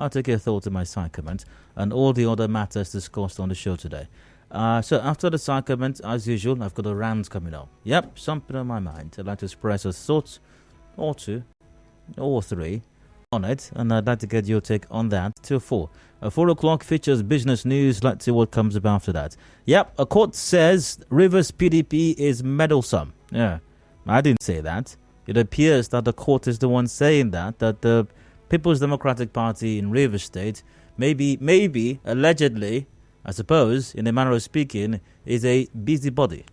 I'll take your thoughts in my side comment and all the other matters discussed on the show today. So after the side comment, as usual, I've got a rant coming up. Yep, something on my mind. I'd like to express a thought or two or three on it, and I'd like to get your take on that till 4. 4 o'clock features business news. Let's see what comes up after that. Yep, a court says Rivers PDP is meddlesome. Yeah, I didn't say that. It appears that the court is the one saying that the People's Democratic Party in Rivers State maybe, allegedly, I suppose, in a manner of speaking, is a busybody.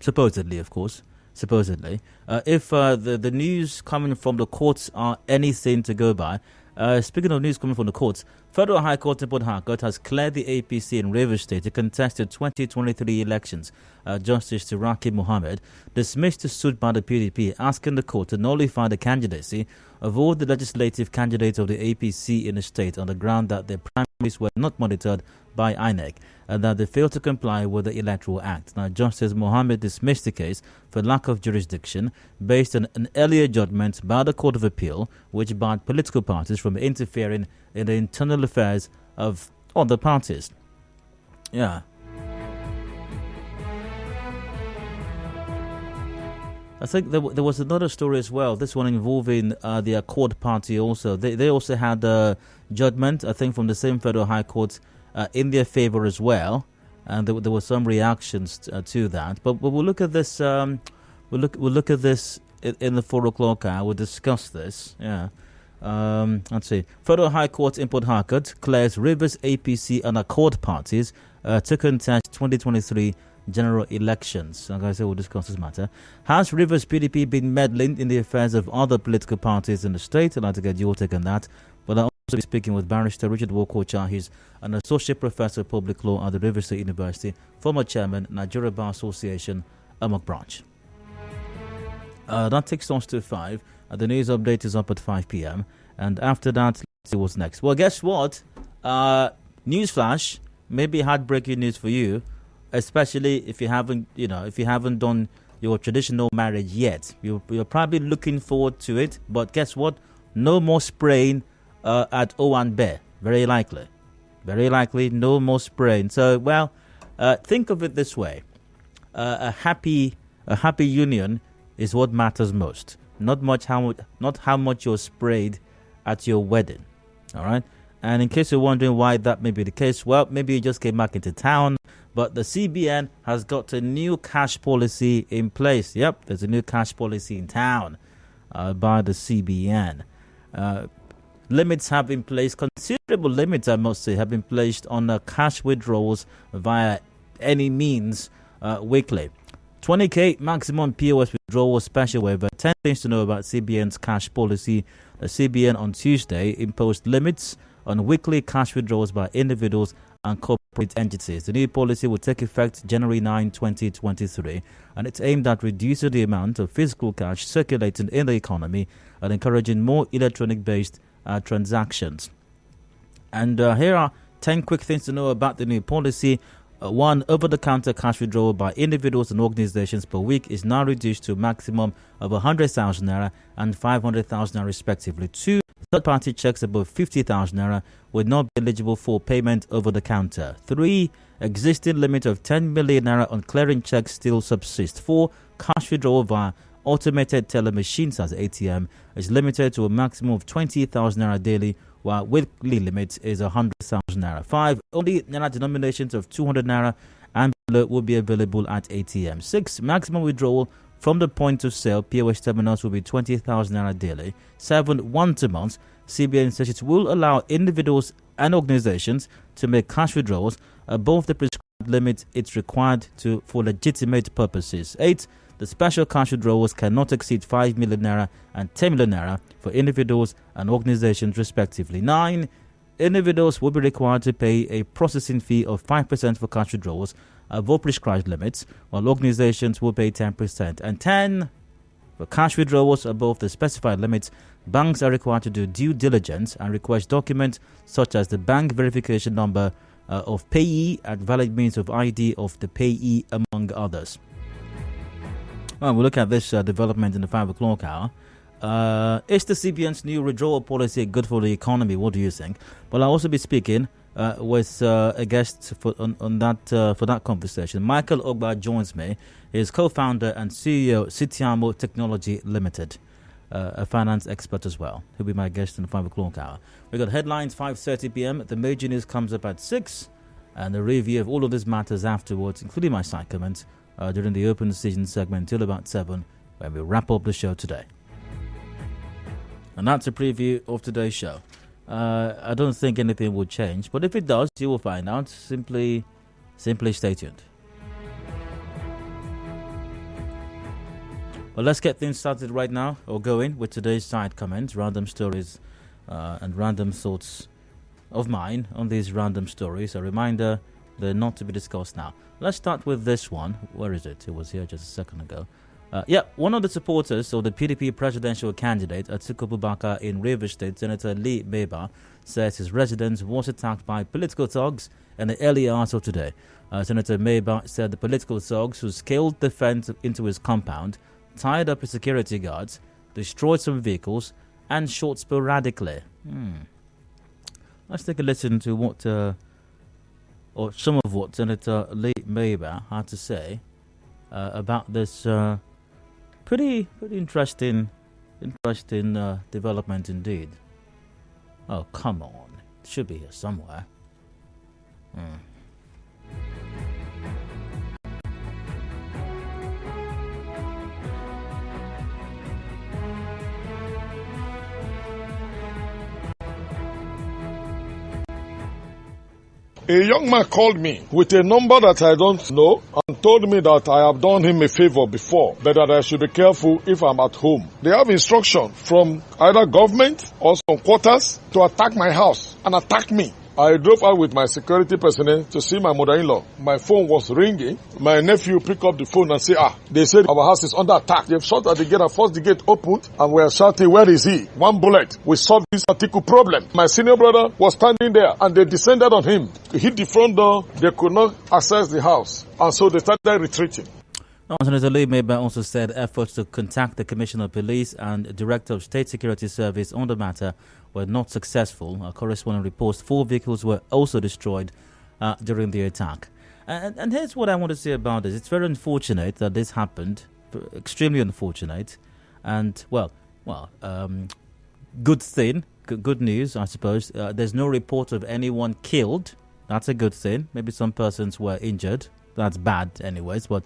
Supposedly, of course. Supposedly. If the news coming from the courts are anything to go by, speaking of news coming from the courts, Federal High Court in Port Harcourt has cleared the APC in Rivers State to contest the 2023 elections. Justice Turaki Mohammed dismissed the suit by the PDP, asking the court to nullify the candidacy of all the legislative candidates of the APC in the state on the ground that their primaries were not monitored by INEC and that they failed to comply with the Electoral Act. Now, Justice Mohammed dismissed the case for lack of jurisdiction based on an earlier judgment by the Court of Appeal, which barred political parties from interfering in the internal affairs of other parties. Yeah. I think there was another story as well, this one involving the Accord Party also. They also had a judgment, I think, from the same Federal High Court in their favor as well. And there were some reactions to that. But we'll look at this, we'll look at this in the 4 o'clock hour. We'll discuss this. Yeah. Let's see. Federal High Court in Port Harcourt clears Rivers APC and Accord parties to contest 2023 general elections. Like I said, we'll discuss this matter. Has Rivers PDP been meddling in the affairs of other political parties in the state? I'd like to get your take on that. But I'll also be speaking with Barrister Richard Wokocha. He's an associate professor of public law at the Rivers State University, former chairman, Nigeria Bar Association, Amok Branch. That takes us to 5. The news update is up at 5 p.m. And after that, let's see what's next. Well, guess what? Newsflash, maybe heartbreaking news for you, especially if you haven't done your traditional marriage yet. You're probably looking forward to it, but guess what? No more spraying at Owan Bear. Very likely, no more spraying. So, well, think of it this way: a happy union is what matters most. Not how much you're sprayed at your wedding. All right. And in case you're wondering why that may be the case, well, maybe you just came back into town, but the CBN has got a new cash policy in place. Yep, there's a new cash policy in town by the CBN. Limits have been placed, considerable limits, I must say, have been placed on cash withdrawals via any means weekly. 20k maximum POS withdrawal special waiver. 10 things to know about CBN's cash policy. The CBN on Tuesday imposed limits on weekly cash withdrawals by individuals and corporate entities. The new policy will take effect January 9, 2023, and it's aimed at reducing the amount of physical cash circulating in the economy and encouraging more electronic-based transactions. And here are 10 quick things to know about the new policy. 1. Over-the-counter cash withdrawal by individuals and organizations per week is now reduced to a maximum of 100,000 naira and 500,000 naira respectively. 2. Third-party checks above 50,000 naira will not be eligible for payment over the counter. 3. Existing limit of 10 million naira on clearing checks still subsists. 4. Cash withdrawal via automated teller machines as ATM is limited to a maximum of 20,000 naira daily, while weekly limit is 100,000 naira. 5. Only naira denominations of 200 naira and below will be available at ATM. 6. Maximum withdrawal from the point of sale POS terminals will be 20,000 naira daily. 7. Once a month, CBN says it will allow individuals and organizations to make cash withdrawals above the prescribed limit it's required to for legitimate purposes. 8. The special cash withdrawals cannot exceed 5 million naira and 10 million naira for individuals and organizations respectively. 9. Individuals will be required to pay a processing fee of 5% for cash withdrawals above prescribed limits, while organizations will pay 10%. And 10. For cash withdrawals above the specified limits, banks are required to do due diligence and request documents such as the bank verification number of payee and valid means of ID of the payee, among others. Well, we'll look at this development in the 5 o'clock hour. Is the CBN's new withdrawal policy good for the economy? What do you think? Well, I'll also be speaking with a guest on that for that conversation. Michael Ogba joins me. He is co-founder and CEO Sitiamo Technology Limited, a finance expert as well. He'll be my guest in the 5 o'clock hour. We got headlines 5:30 p.m. The major news comes up at 6, and a review of all of these matters afterwards, including my side comments during the open season segment till about 7, when we wrap up the show today. And that's a preview of today's show. I don't think anything will change, but if it does, you will find out. Simply stay tuned. Well, let's get things started right now, or going with today's side comments, random stories, and random thoughts of mine on these random stories. A reminder, they're not to be discussed now. Let's start with this one. Where is it? It was here just a second ago. One of the supporters of the PDP presidential candidate, Atiku Abubakar in Rivers State, Senator Lee Meba, says his residence was attacked by political thugs in the early hours of today. Senator Meba said the political thugs who scaled the fence into his compound, tied up his security guards, destroyed some vehicles, and shot sporadically. Let's take a listen to what, or some of what Senator Lee Meba had to say about this pretty interesting development indeed. Oh, come on. It should be here somewhere. A young man called me with a number that I don't know and told me that I have done him a favor before, but that I should be careful if I'm at home. They have instruction from either government or some quarters to attack my house and attack me. I drove out with my security personnel to see my mother-in-law. My phone was ringing. My nephew picked up the phone and said, they said our house is under attack. They've shot at the gate and forced the gate opened, and we are shouting, where is he? One bullet. We solved this particular problem. My senior brother was standing there and they descended on him. He hit the front door. They could not access the house. And so they started retreating. Senator Lee Meba also said efforts to contact the Commissioner of Police and Director of State Security Service on the matter were not successful. Our correspondent reports 4 vehicles were also destroyed during the attack. And here's what I want to say about this. It's very unfortunate that this happened, extremely unfortunate. And, good thing, good news, I suppose. There's no report of anyone killed. That's a good thing. Maybe some persons were injured. That's bad anyways, but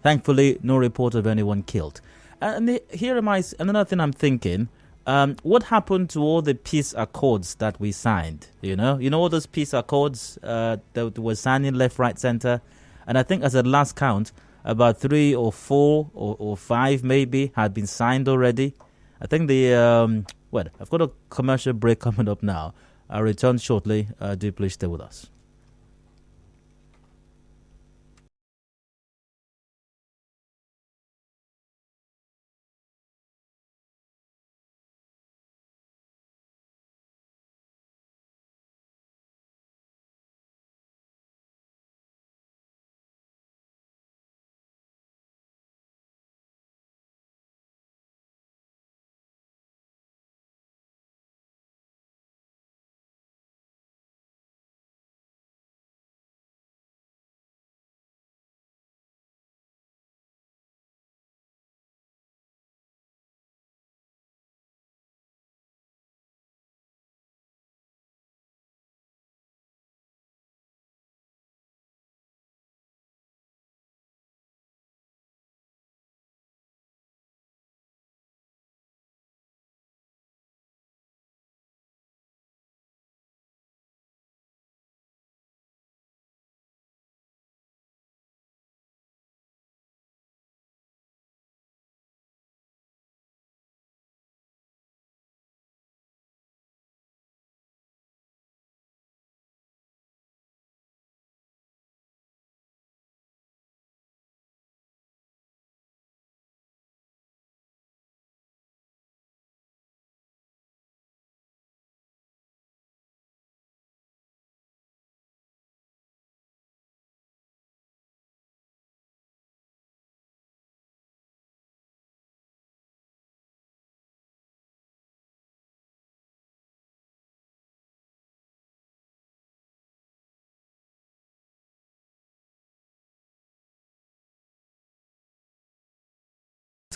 thankfully, no report of anyone killed. And here am I, another thing I'm thinking, what happened to all the peace accords that we signed? You know all those peace accords that were signed in left, right, center? And I think as a last count, about 3 or 4 or 5 maybe had been signed already. I think I've got a commercial break coming up now. I'll return shortly. Do please stay with us.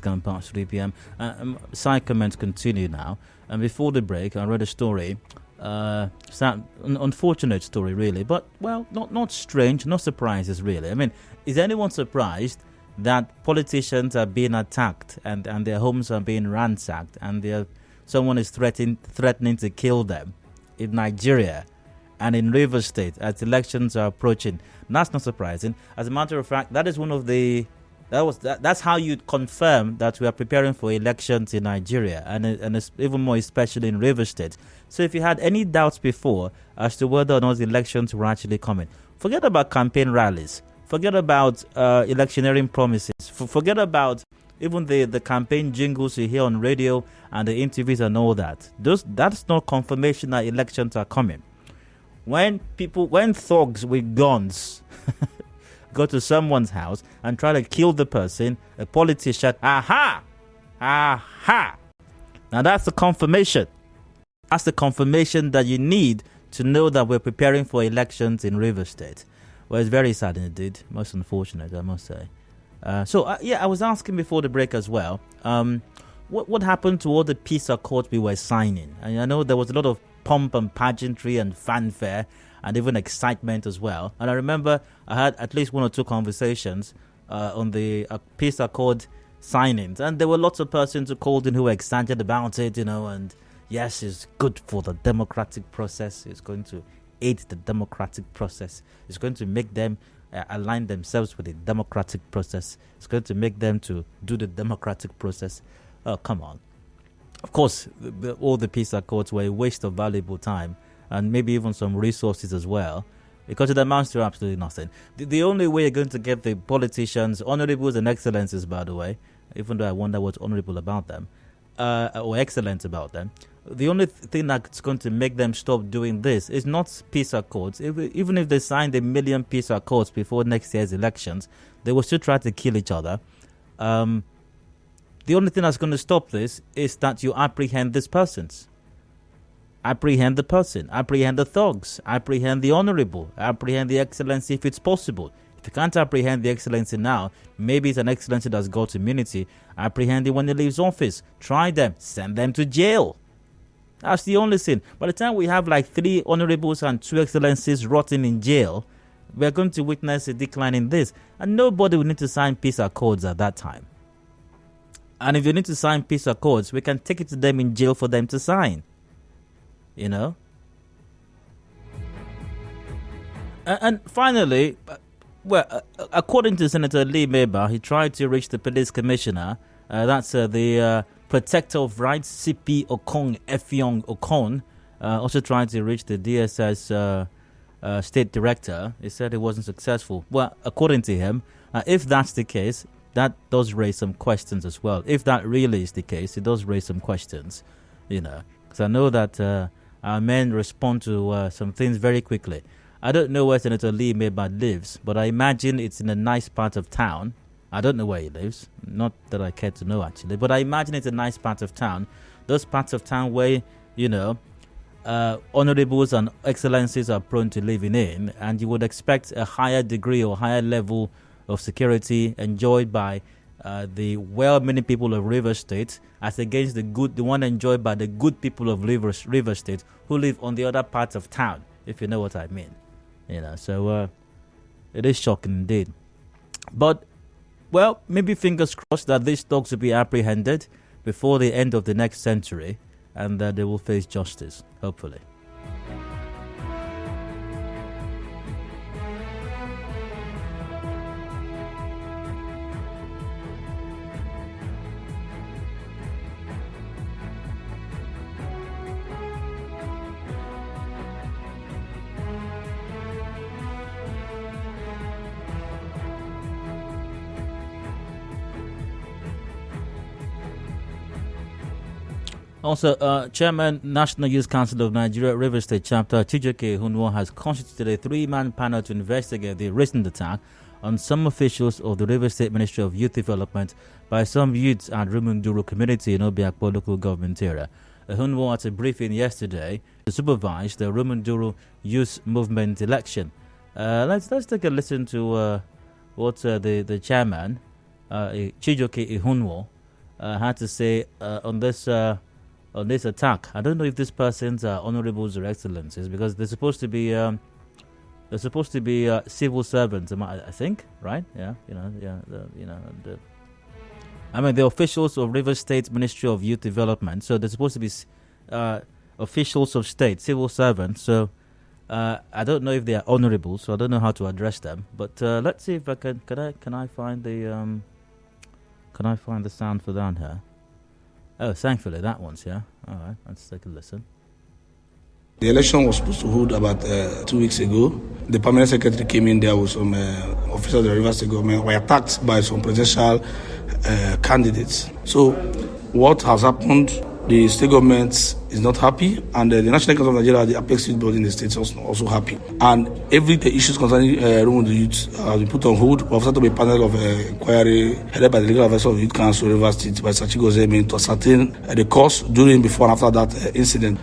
It's past 3 p.m. Side comments continue now. And before the break, I read a story. Sad, unfortunate story, really. But, well, not strange, not surprises, really. I mean, is anyone surprised that politicians are being attacked and their homes are being ransacked and someone is threatening to kill them in Nigeria and in Rivers State as elections are approaching? That's not surprising. As a matter of fact, that is one of the... That's how you confirm that we are preparing for elections in Nigeria and it's even more especially in Rivers State. So if you had any doubts before as to whether or not the elections were actually coming, forget about campaign rallies, forget about electioneering promises, forget about even the campaign jingles you hear on radio and the interviews and all that. That's not confirmation that elections are coming. When thugs with guns go to someone's house and try to kill the person, a politician, aha! Now that's the confirmation. That's the confirmation that you need to know that we're preparing for elections in Rivers State. Well, it's very sad indeed. Most unfortunate, I must say. I was asking before the break as well, what happened to all the peace accords we were signing? And I know there was a lot of pomp and pageantry and fanfare and even excitement as well. And I remember I had at least one or two conversations on the peace accord signings. And there were lots of persons who called in who were excited about it, and yes, it's good for the democratic process. It's going to aid the democratic process. It's going to make them align themselves with the democratic process. It's going to make them to do the democratic process. Oh, come on. Of course, all the peace accords were a waste of valuable time and maybe even some resources as well, because it amounts to absolutely nothing. The only way you're going to get the politicians, honorables and excellencies, by the way, even though I wonder what's honorable about them, or excellent about them, the only thing that's going to make them stop doing this is not peace accords. Even if they signed 1 million peace accords before next year's elections, they will still try to kill each other. The only thing that's going to stop this is that you apprehend these persons. Apprehend the person, apprehend the thugs, apprehend the honorable, apprehend the excellency if it's possible. If you can't apprehend the excellency now, maybe it's an excellency that's got immunity. Apprehend it when he leaves office. Try them, send them to jail. That's the only thing. By the time we have like 3 honorables and 2 excellencies rotting in jail, we're going to witness a decline in this. And nobody will need to sign peace accords at that time. And if you need to sign peace accords, we can take it to them in jail for them to sign. And finally, according to Senator Lee Meba, he tried to reach the police commissioner. That's the Protector of Rights, CP Okong Effiong Okon. Also tried to reach the DSS state director. He said it wasn't successful. Well, according to him, if that's the case, that does raise some questions as well. If that really is the case, it does raise some questions, because I know that our men respond to some things very quickly. I don't know where Senator Lee Meba lives, but I imagine it's in a nice part of town. I don't know where he lives. Not that I care to know, actually. But I imagine it's a nice part of town. Those parts of town where, honorables and excellencies are prone to living in. And you would expect a higher degree or higher level of security enjoyed by the well-meaning people of Rivers State as against the one enjoyed by the good people of Rivers State who live on the other parts of town, if you know what I mean. So it is shocking indeed. But, well, maybe fingers crossed that these dogs will be apprehended before the end of the next century and that they will face justice, hopefully. Also, Chairman, National Youth Council of Nigeria, Rivers State Chapter, Chijioke Ihunwo, has constituted a 3-man panel to investigate the recent attack on some officials of the Rivers State Ministry of Youth Development by some youths at Rumunduru community in Obiakpo local government area. Ihunwo, at a briefing yesterday, supervised the Rumunduru Youth Movement election. Let's take a listen to what the chairman, Chijioke Ihunwo, had to say on this attack. I don't know if these persons are honorables or excellencies because they're supposed to be civil servants. I think, right? Yeah, the officials of Rivers State Ministry of Youth Development. So they're supposed to be officials of state, civil servants. So I don't know if they are honourable. So I don't know how to address them. But let's see if I can. Can I find the sound for that here? Oh, thankfully that one's here. All right, let's take a listen. The election was supposed to hold about 2 weeks ago. The permanent secretary came in there with some officers of the Rivers State government, were attacked by some presidential candidates. So what has happened, the state government is not happy, and the National Council of Nigeria, the apex youth body in the state, is also happy. And every the issues concerning room with the youth have been put on hold. We have set up a panel of inquiry headed by the legal advisor of the Youth Council, Rivers State, by Sachigo Zemin, to ascertain the cause during, before, and after that incident.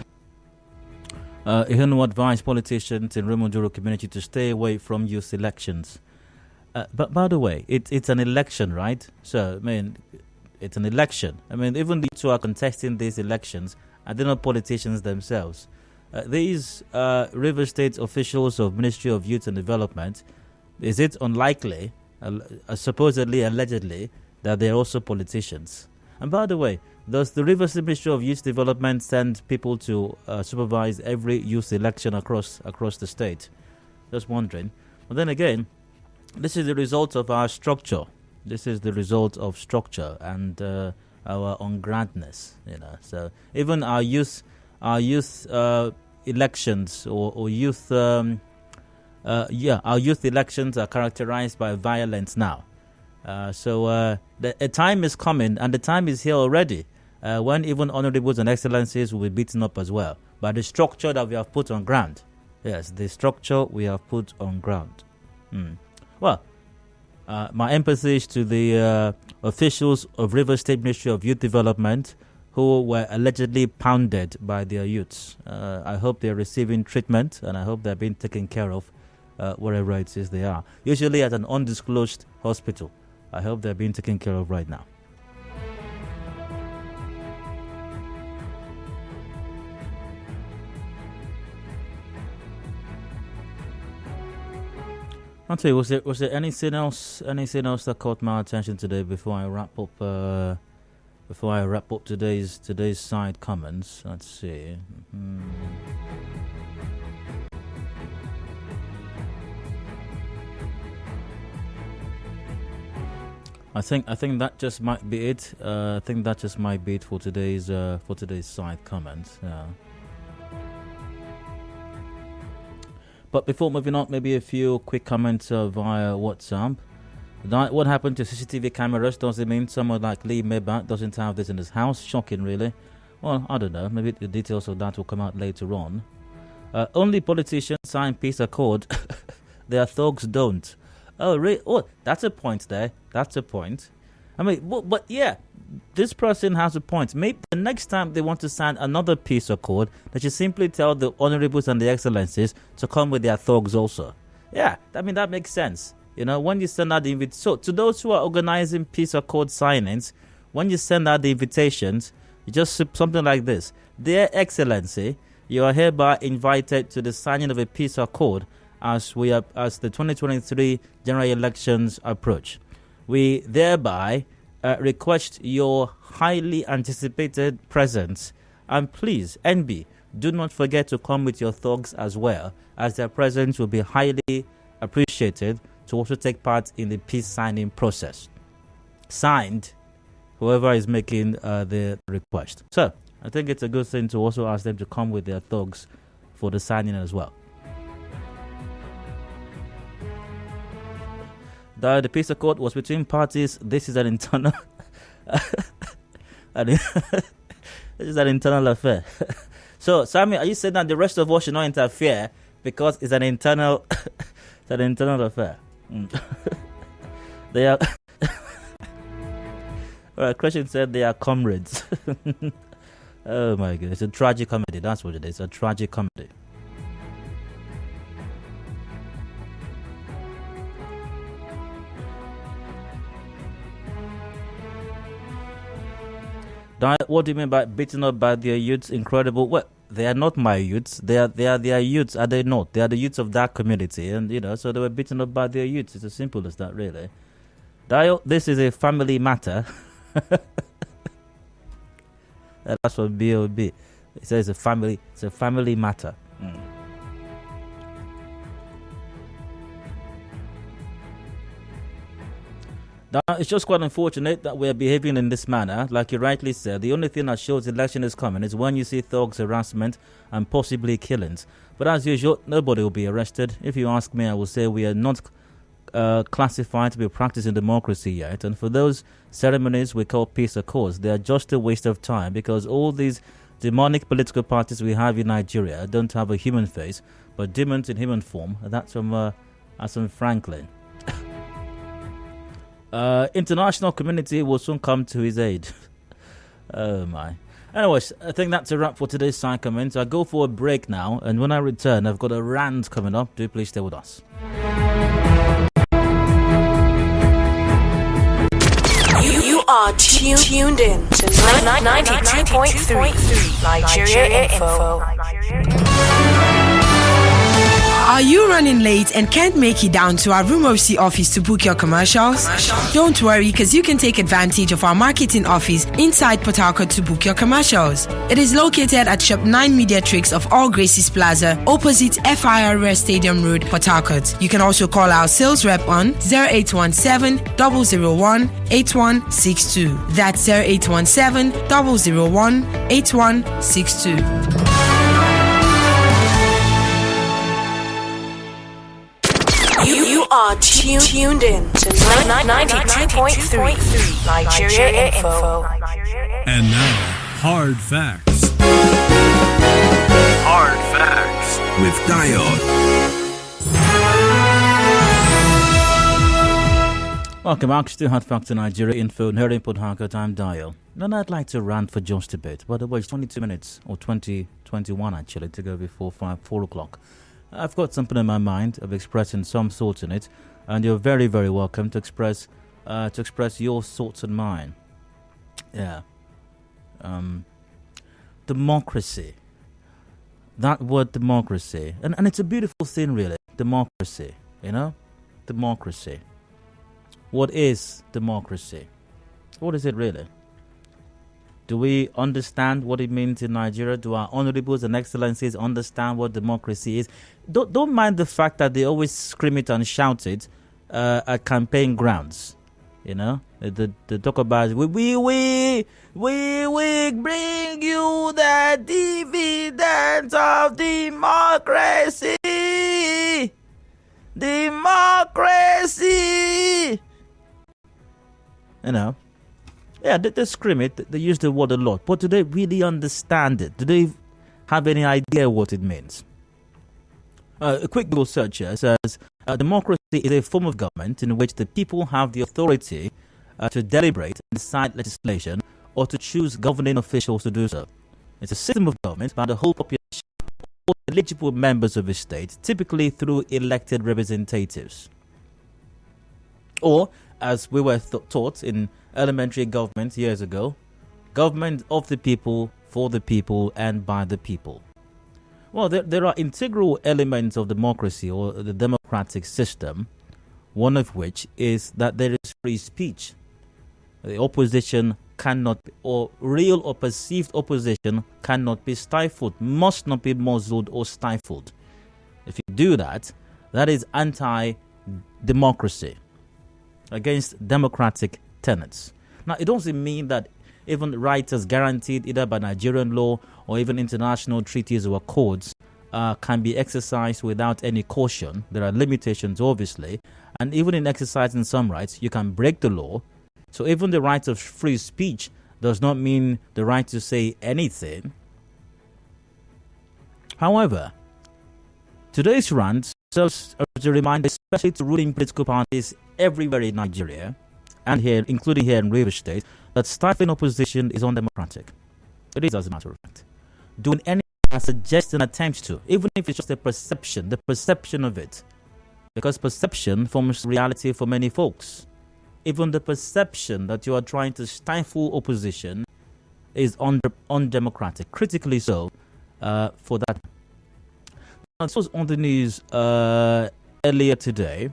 Ihunu advised politicians in Remonduro community to stay away from youth elections. But by the way, it's an election, right? So, it's an election. Even the two are contesting these elections, and they're not politicians themselves. These River State officials of Ministry of Youth and Development, is it unlikely, supposedly, allegedly, that they're also politicians? And by the way, does the River State Ministry of Youth Development send people to supervise every youth election across the state? Just wondering. But then again, this is the result of our structure. This is the result of structure and our ungrandness. So even our youth elections or youth, our youth elections are characterized by violence now. So a time is coming, and the time is here already, when even honorables and excellencies will be beaten up as well by the structure that we have put on ground. Yes, the structure we have put on ground. Well, my empathy is to the officials of River State Ministry of Youth Development who were allegedly pounded by their youths. I hope they're receiving treatment, and I hope they're being taken care of wherever it is they are. Usually at an undisclosed hospital. I hope they're being taken care of right now. I'll tell you, was there anything else that caught my attention today before I wrap up today's side comments? Let's see. I think that just might be it. I think that just might be it for today's side comments. Yeah. But before moving on, maybe a few quick comments via WhatsApp. What happened to CCTV cameras? Does it mean someone like Lee Meba doesn't have this in his house? Shocking, really. Well, I don't know. Maybe the details of that will come out later on. Only politicians sign peace accord. Their thugs don't. Oh, really? Oh, that's a point there. That's a point. But yeah, this person has a point. Maybe the next time they want to sign another peace accord, they should simply tell the honorables and the excellencies to come with their thugs also. Yeah, that makes sense. When you send out the invitation, so to those who are organizing peace accord signings, when you send out the invitations, you just something like this: Dear Excellency, you are hereby invited to the signing of a peace accord as the 2023 general elections approach. We thereby request your highly anticipated presence, and please, NB, do not forget to come with your thugs as well, as their presence will be highly appreciated to also take part in the peace signing process. Signed, whoever is making the request. So, I think it's a good thing to also ask them to come with their thugs for the signing as well. The peace accord was between parties. This is an internal this is an internal affair. So, Sammy, are you saying that the rest of us should not interfere because it's an internal affair? They are Alright, Christian said they are comrades. Oh my god, it's a tragic comedy. That's what it is, a tragic comedy. What do you mean by beaten up by their youths? Incredible. Well, they are not my youths. They are their youths, are they not? They are the youths of that community. And, so they were beaten up by their youths. It's as simple as that, really. Dio, this is a family matter. That's what BOB. It says it's a family matter. Now, it's just quite unfortunate that we're behaving in this manner. Like you rightly said, the only thing that shows election is coming is when you see thugs, harassment, and possibly killings. But as usual, nobody will be arrested. If you ask me, I will say we are not classified to be practicing democracy yet. And for those ceremonies we call peace accords, they are just a waste of time because all these demonic political parties we have in Nigeria don't have a human face, but demons in human form. That's from Franklin. International community will soon come to his aid. Oh my. Anyways, I think that's a wrap for today's side comments. I go for a break now, and when I return, I've got a rant coming up. Do please stay with us. You are tuned in to 92.3 Nigeria Info. Are you running late and can't make it down to our Room OC office to book your commercials? Don't worry, because you can take advantage of our marketing office inside Port Harcourt to book your commercials. It is located at Shop 9 Mediatrix of All Graces Plaza, opposite FIRS Stadium Road, Port Harcourt. You can also call our sales rep on 0817 001 8162. That's 0817 001 8162. You are tuned in to 92.3 Nigeria Info. And now, Hard Facts. Hard Facts with Diode. Welcome back to Hard Facts in Nigeria Info. Here in Port Harcourt, I'm Dial. And I'd like to rant for just a bit. By the way, it's 22 minutes, or 21 actually, to go before 4 o'clock. I've got something in my mind of expressing some thoughts in it, and you're very, very welcome to express your thoughts and mine. Yeah. Democracy. That word democracy. And it's a beautiful thing, really. Democracy. Democracy. What is democracy? What is it really? Do we understand what it means in Nigeria? Do our honorables and excellencies understand what democracy is? Don't mind the fact that they always scream it and shout it at campaign grounds. They talk about we bring you the dividends of democracy. Democracy. Yeah, they scream it. They use the word a lot. But do they really understand it? Do they have any idea what it means? A quick Google search here says, democracy is a form of government in which the people have the authority to deliberate and decide legislation or to choose governing officials to do so. It's a system of government by the whole population or eligible members of a state, typically through elected representatives. Or, as we were taught in elementary government years ago, government of the people, for the people, and by the people. Well, there are integral elements of democracy or the democratic system, one of which is that there is free speech. The opposition cannot, or real or perceived opposition cannot be stifled, must not be muzzled or stifled. If you do that, that is anti-democracy, against democratic tenets. Now, it doesn't mean that even rights as guaranteed either by Nigerian law or even international treaties or accords can be exercised without any caution. There are limitations, obviously, and even in exercising some rights, you can break the law. So even the right of free speech does not mean the right to say anything. However, today's rant serves as a reminder, especially to ruling political parties everywhere in Nigeria, and here, including here in Rivers State, that stifling opposition is undemocratic. It is, as a matter of fact. Doing anything that suggests an attempt to, even if it's just the perception of it. Because perception forms reality for many folks. Even the perception that you are trying to stifle opposition is undemocratic, critically so, for that. Now, this was on the news earlier today.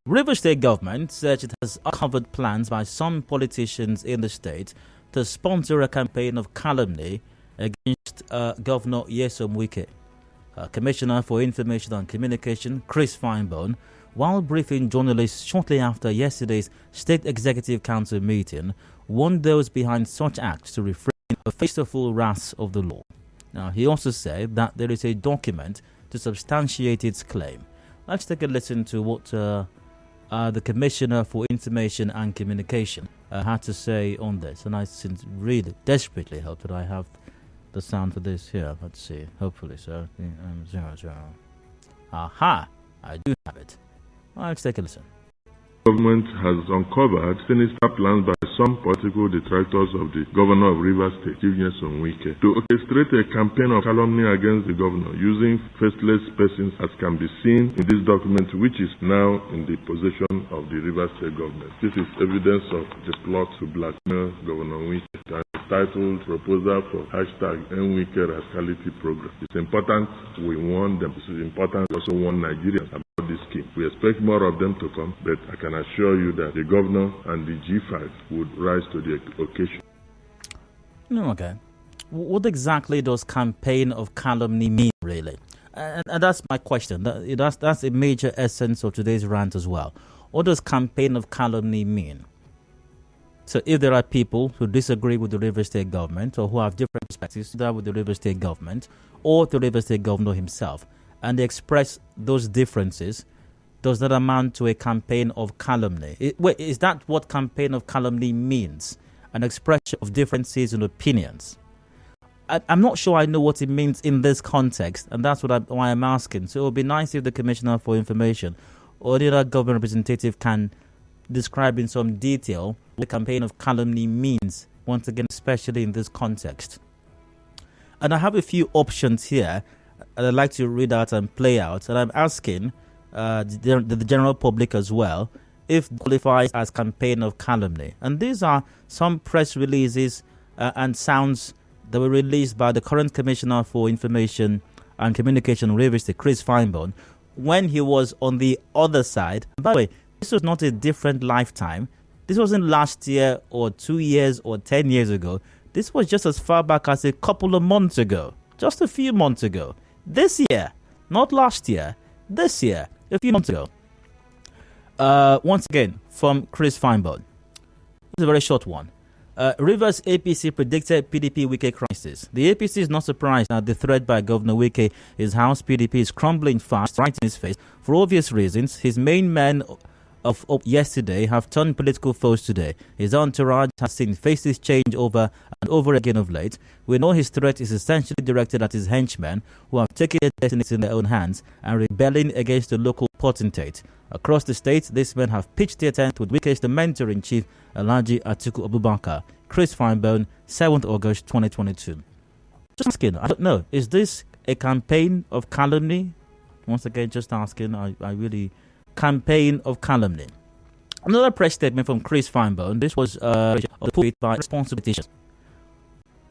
Rivers State government says it has uncovered plans by some politicians in the state to sponsor a campaign of calumny against Governor Nyesom Wike. Commissioner for Information and Communication, Chris Feinbone, while briefing journalists shortly after yesterday's State Executive Council meeting, warned those behind such acts to refrain from the faithful wrath of the law. Now, he also said that there is a document to substantiate its claim. Let's take a listen to what the Commissioner for Information and Communication had to say on this. And I really desperately hope that I have the sound for this here. Let's see. Hopefully, so. 00. Aha! I do have it. Let's take a listen. Government has uncovered sinister plans by some political detractors of the governor of Rivers State, Nyesom Wike, to orchestrate a campaign of calumny against the governor using faceless persons, as can be seen in this document, which is now in the possession of the Rivers State government. This is evidence of the plot to blackmail Governor Wike, titled Proposal for #NWike Rascality Program. It's important we warn them. This is important we also warn Nigerians about this scheme. We expect more of them to come, but I can assure you that the governor and the G5 would rise to the occasion. Okay. What exactly does campaign of calumny mean, really? And that's my question. That's a major essence of today's rant as well. What does campaign of calumny mean? So if there are people who disagree with the Rivers State government or who have different perspectives with the Rivers State government or the Rivers State governor himself, and they express those differences, does that amount to a campaign of calumny? Is that what campaign of calumny means? An expression of differences in opinions? I'm not sure I know what it means in this context, and that's why I'm asking. So it would be nice if the Commissioner for Information or the other government representative can describe in some detail what the campaign of calumny means, once again, especially in this context. And I have a few options here that I'd like to read out and play out, and I'm asking the general public as well if it qualifies as campaign of calumny. And these are some press releases and sounds that were released by the current Commissioner for Information and Communication, Rivers State, Chris Feinbone, when he was on the other side. By the way, this was not a different lifetime. This wasn't last year or 2 years or 10 years ago. This was just as far back as a couple of months ago. Just a few months ago. This year. Not last year. This year. A few months ago. Once again, from Chris Feinbone. It's a very short one. Rivers APC predicted PDP Wike crisis. The APC is not surprised at the threat by Governor Wike. His house PDP is crumbling fast, right in his face. For obvious reasons, his main men of yesterday have turned political foes today. His entourage has seen faces change over and over again of late. We know his threat is essentially directed at his henchmen, who have taken their destinies in their own hands and rebelling against the local potentate. Across the state, these men have pitched their tent with Wike's the mentor-in-chief, Alhaji Atiku Abubakar. Chris Feinbone, 7th August 2022. Just asking, I don't know, is this a campaign of calumny? Once again, just asking, I really... Campaign of calumny. Another press statement from Chris Feinbone. This was put by responsible politicians.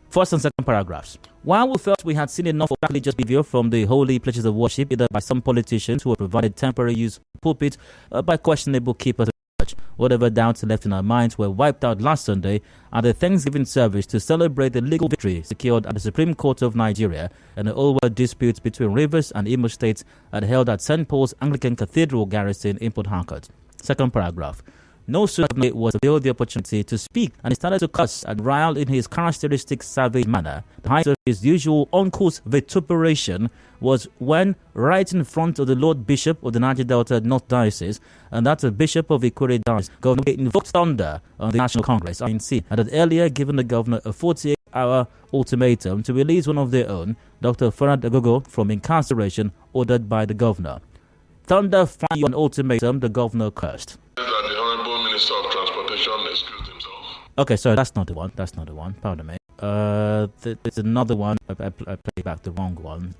First and second paragraphs. While we felt we had seen enough of religious behavior from the holy places of worship, either by some politicians who have provided temporary use of the pulpit, by questionable keepers of the church, whatever doubts left in our minds were wiped out last Sunday at the Thanksgiving service to celebrate the legal victory secured at the Supreme Court of Nigeria and the old-world disputes between Rivers and Imo States held at St. Paul's Anglican Cathedral Garrison in Port Harcourt. Second paragraph. No sooner was availed the opportunity to speak, and he started to cuss and rile in his characteristic savage manner. The height of his usual uncouth vituperation was when, right in front of the Lord Bishop of the Niger Delta North Diocese, and that's a Bishop of Ikure Diocese, Governor invoked thunder on the National Congress, INC, and had earlier given the governor a 48-hour ultimatum to release one of their own, Dr. Farad Agogo, from incarceration ordered by the governor. Thunder fired an ultimatum, the governor cursed. Minister of Transportation excused himself. Okay, sorry, that's not the one. Pardon me. There's another one. I played back the wrong one.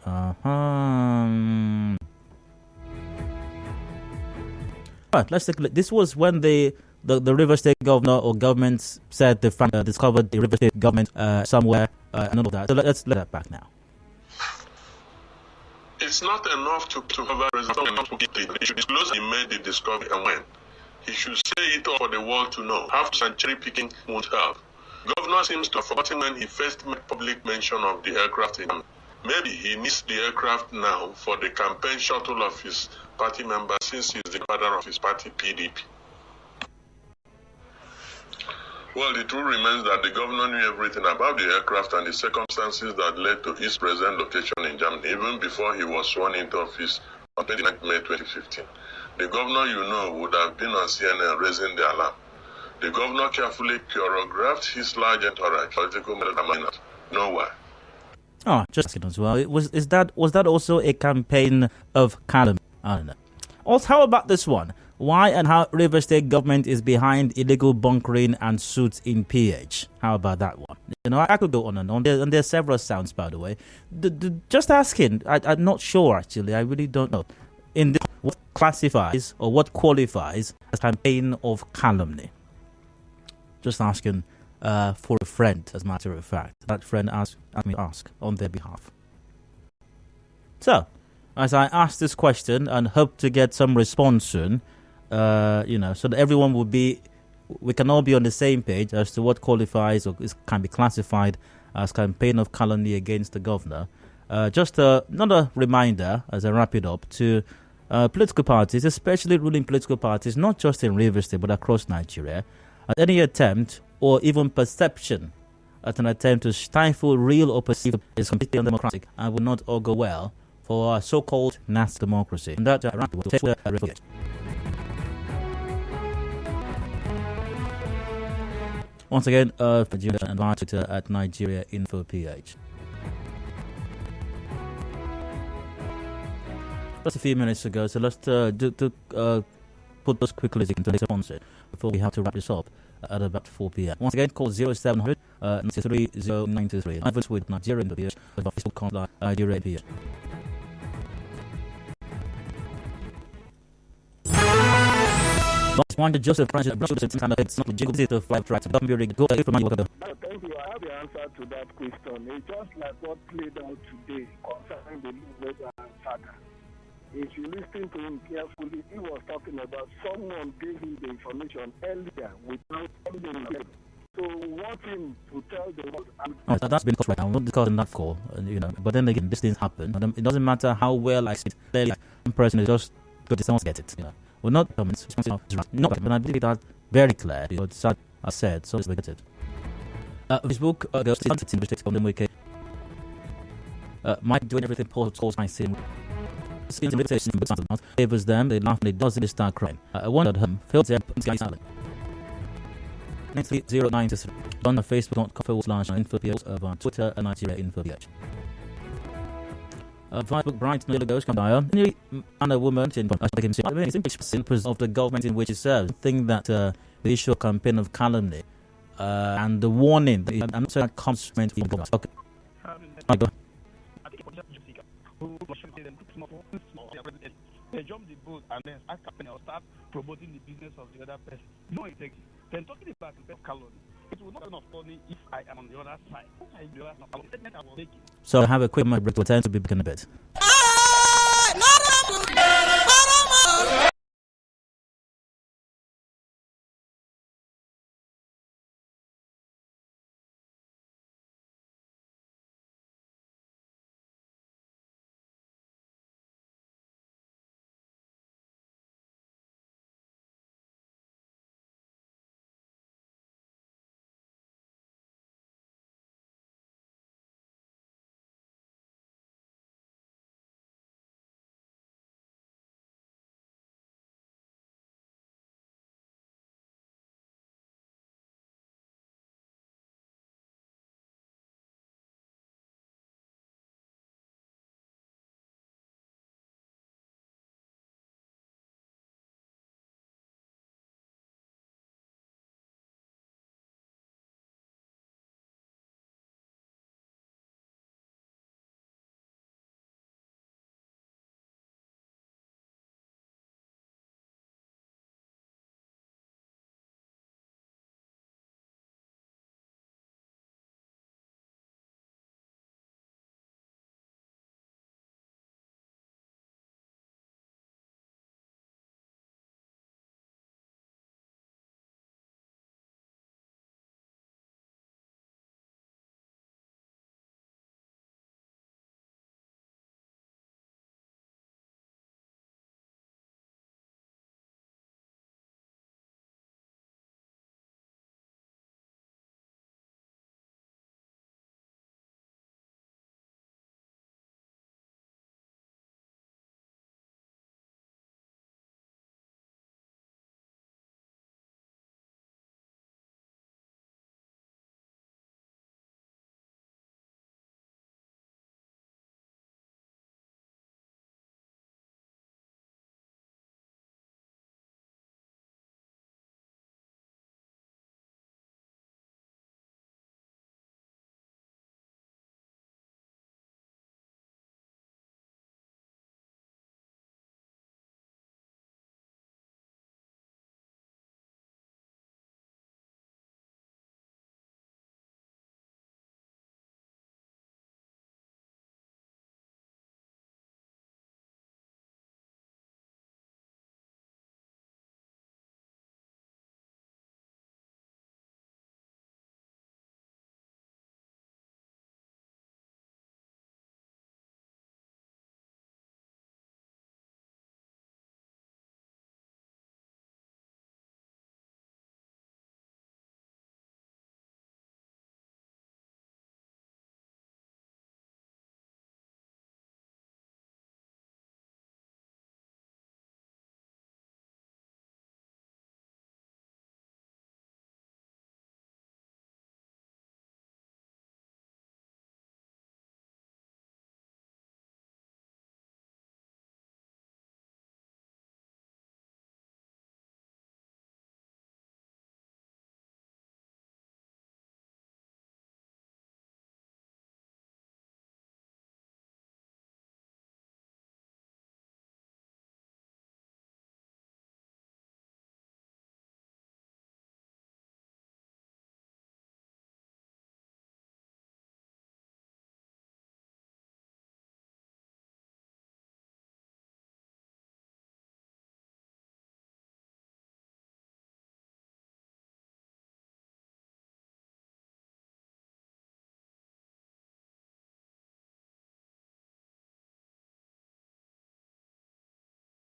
Alright, let's take a look. This was when the the River State governor or government said they discovered the River State government somewhere and all of that. So let's let that back now. It's not enough to have a result. He should disclose he made the discovery and when. He should say it all for the world to know. Half century picking won't help. Governor seems to have forgotten when he first made public mention of the aircraft. Maybe he needs the aircraft now for the campaign shuttle of his party member since he's the father of his party, PDP. Well, the truth remains that the governor knew everything about the aircraft and the circumstances that led to his present location in Germany, even before he was sworn into office on 29 May 2015. The governor, would have been on CNN raising the alarm. The governor carefully choreographed his large entourage, political miners. No why. Oh, just kidding as well. Was that also a campaign of calumny? I don't know. Also, how about this one? Why and how River State government is behind illegal bunkering and suits in PH. How about that one? I could go on and on. And there are several sounds, by the way. Just asking. I'm not sure, actually. I really don't know. In this, what classifies or what qualifies as campaign of calumny? Just asking for a friend, as a matter of fact. That friend asked me to ask on their behalf. So, as I ask this question and hope to get some response soon, so that everyone we can all be on the same page as to what qualifies or can be classified as campaign of calumny against the governor. Just another reminder as I wrap it up to political parties, especially ruling political parties, not just in Rivers State but across Nigeria, at any attempt or even perception at an attempt to stifle real or perceived is completely undemocratic and will not all go well for our so-called nasty democracy. And that once again, Nigeria and our Twitter at Nigeria Info PH. Just a few minutes ago, so let's put those quickly into the sponsor before we have to wrap this up at about 4 p.m. Once again, call 0700 93 093. I've with Nigeria Info PH with our Facebook account Nigeria PH. Wanted Joseph Francis kind of it's not jingle to fly tracks. Go Thank you. I have the answer to that question. It's just like what played out today concerning the Lugard saga. If you listen to him carefully, he was talking about someone gave him the information earlier without telling him. So want him to tell the world. That's been right now. I'm not discussing that call, But then again, these things happen. It doesn't matter how well I see it. One person is just good to someone get it. Well, not comments. No, but I believe that very clear. It's sad, I said, so we get it. Facebook goes to mistakes from the Wike. Mike doing everything Paul my sin. Favors them, they laugh, and it doesn't start crying. I wondered him, Phil's there, guys silent. 93093 on Facebook.com/info on Twitter and Nigeria Info PH. Facebook Bright nearly goes come down. And a woman in of the government in which it serves. I think that the issue of campaign of calumny and the warning I'm not saying that comes from the government. Okay. They jump the boat and then start campaigning or start promoting the business of the other person. No integrity. Then talking about the calumny. It will not be funny if I am on the other side. So I have a quick break to attend to be back in a bit.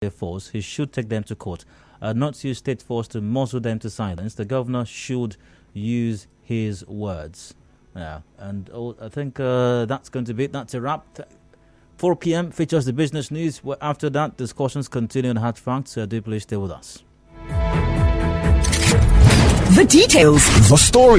their force, he should take them to court. Not use state force to muzzle them to silence. The governor should use his words. Yeah, and I think that's going to be it. That's a wrap. 4 p.m. features the business news. After that, discussions continue on Hard Facts. Do please stay with us. The details, the story.